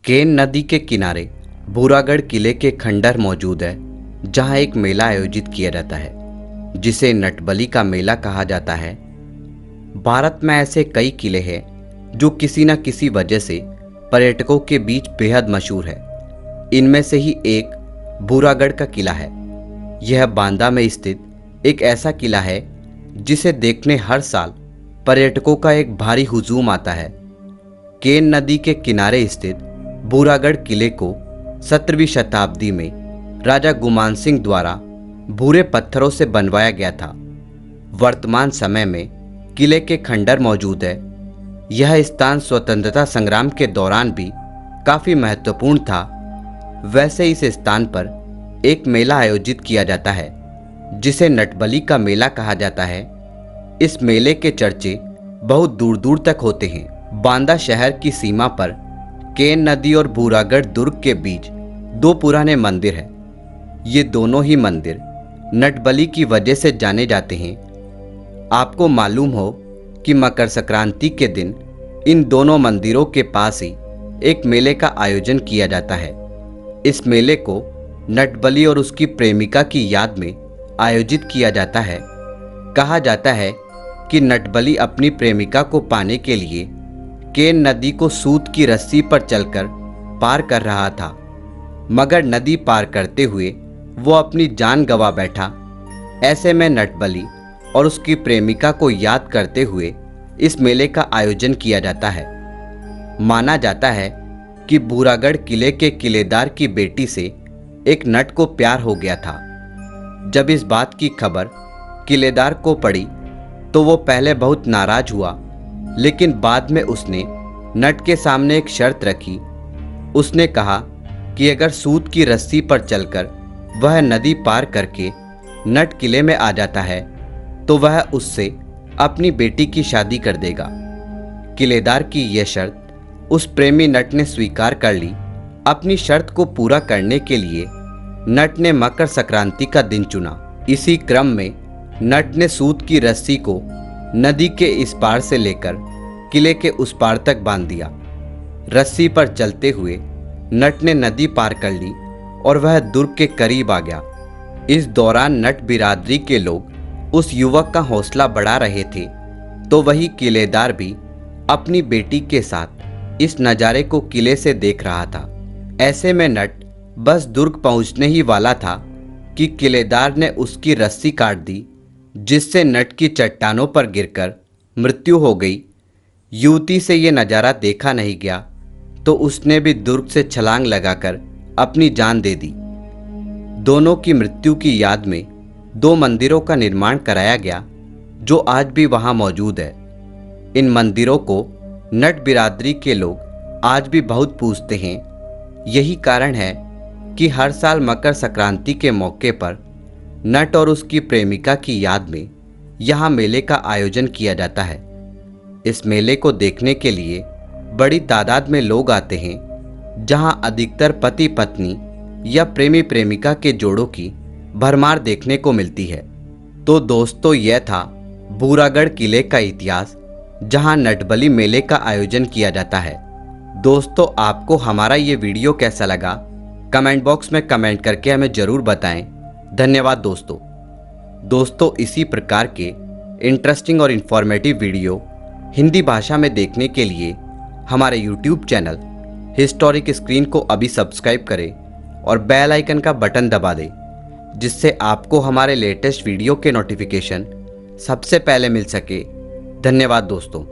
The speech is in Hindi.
केन नदी के किनारे भूरागढ़ किले के खंडहर मौजूद है, जहां एक मेला आयोजित किया जाता है जिसे नटबली का मेला कहा जाता है। भारत में ऐसे कई किले हैं जो किसी न किसी वजह से पर्यटकों के बीच बेहद मशहूर है। इनमें से ही एक भूरागढ़ का किला है। यह बांदा में स्थित एक ऐसा किला है जिसे देखने हर साल पर्यटकों का एक भारी हुजूम आता है। केन नदी के किनारे स्थित भूरागढ़ किले को 17वीं शताब्दी में राजा गुमान सिंह द्वारा भूरे पत्थरों से बनवाया गया था। वर्तमान समय में किले के खंडहर मौजूद है। यह स्थान स्वतंत्रता संग्राम के दौरान भी काफ़ी महत्वपूर्ण था। वैसे इस स्थान पर एक मेला आयोजित किया जाता है जिसे नटबली का मेला कहा जाता है। इस मेले के चर्चे बहुत दूर दूर तक होते हैं। बांदा शहर की सीमा पर केन नदी और भूरागढ़ दुर्ग के बीच दो पुराने मंदिर हैं। ये दोनों ही मंदिर नटबली की वजह से जाने जाते हैं। आपको मालूम हो कि मकर संक्रांति के दिन इन दोनों मंदिरों के पास ही एक मेले का आयोजन किया जाता है। इस मेले को नटबली और उसकी प्रेमिका की याद में आयोजित किया जाता है। कहा जाता है कि नटबली अपनी प्रेमिका को पाने के लिए केन नदी को सूत की रस्सी पर चलकर पार कर रहा था, मगर नदी पार करते हुए वो अपनी जान गंवा बैठा। ऐसे में नटबली और उसकी प्रेमिका को याद करते हुए इस मेले का आयोजन किया जाता है। माना जाता है कि भूरागढ़ किले के किलेदार की बेटी से एक नट को प्यार हो गया था। जब इस बात की खबर किलेदार को पड़ी तो वो पहले बहुत नाराज हुआ, लेकिन बाद में उसने नट के सामने एक शर्त रखी। उसने कहा कि अगर सूत की रस्सी पर चलकर वह नदी पार करके नट किले में आ जाता है तो वह उससे अपनी बेटी की शादी कर देगा। किलेदार की यह शर्त उस प्रेमी नट ने स्वीकार कर ली। अपनी शर्त को पूरा करने के लिए नट ने मकर संक्रांति का दिन चुना। इसी क्रम में नट ने सूत की रस्सी को नदी के इस पार से लेकर किले के उस पार तक बांध दिया। रस्सी पर चलते हुए नट ने नदी पार कर ली और वह दुर्ग के करीब आ गया। इस दौरान नट बिरादरी के लोग उस युवक का हौसला बढ़ा रहे थे, तो वही किलेदार भी अपनी बेटी के साथ इस नज़ारे को किले से देख रहा था। ऐसे में नट बस दुर्ग पहुंचने ही वाला था कि किलेदार ने उसकी रस्सी काट दी, जिससे नट की चट्टानों पर गिरकर मृत्यु हो गई। युवती से ये नज़ारा देखा नहीं गया तो उसने भी दुर्ग से छलांग लगाकर अपनी जान दे दी। दोनों की मृत्यु की याद में दो मंदिरों का निर्माण कराया गया जो आज भी वहां मौजूद है। इन मंदिरों को नट बिरादरी के लोग आज भी बहुत पूजते हैं। यही कारण है कि हर साल मकर संक्रांति के मौके पर नट और उसकी प्रेमिका की याद में यहाँ मेले का आयोजन किया जाता है। इस मेले को देखने के लिए बड़ी तादाद में लोग आते हैं, जहाँ अधिकतर पति पत्नी या प्रेमी प्रेमिका के जोड़ों की भरमार देखने को मिलती है। तो दोस्तों, यह था भूरागढ़ किले का इतिहास, जहाँ नटबली मेले का आयोजन किया जाता है। दोस्तों, आपको हमारा ये वीडियो कैसा लगा कमेंट बॉक्स में कमेंट करके हमें ज़रूर बताएं। धन्यवाद दोस्तों, इसी प्रकार के इंटरेस्टिंग और इन्फॉर्मेटिव वीडियो हिंदी भाषा में देखने के लिए हमारे YouTube चैनल हिस्टोरिक स्क्रीन को अभी सब्सक्राइब करें और बेल आइकन का बटन दबा दें, जिससे आपको हमारे लेटेस्ट वीडियो के नोटिफिकेशन सबसे पहले मिल सके। धन्यवाद दोस्तों।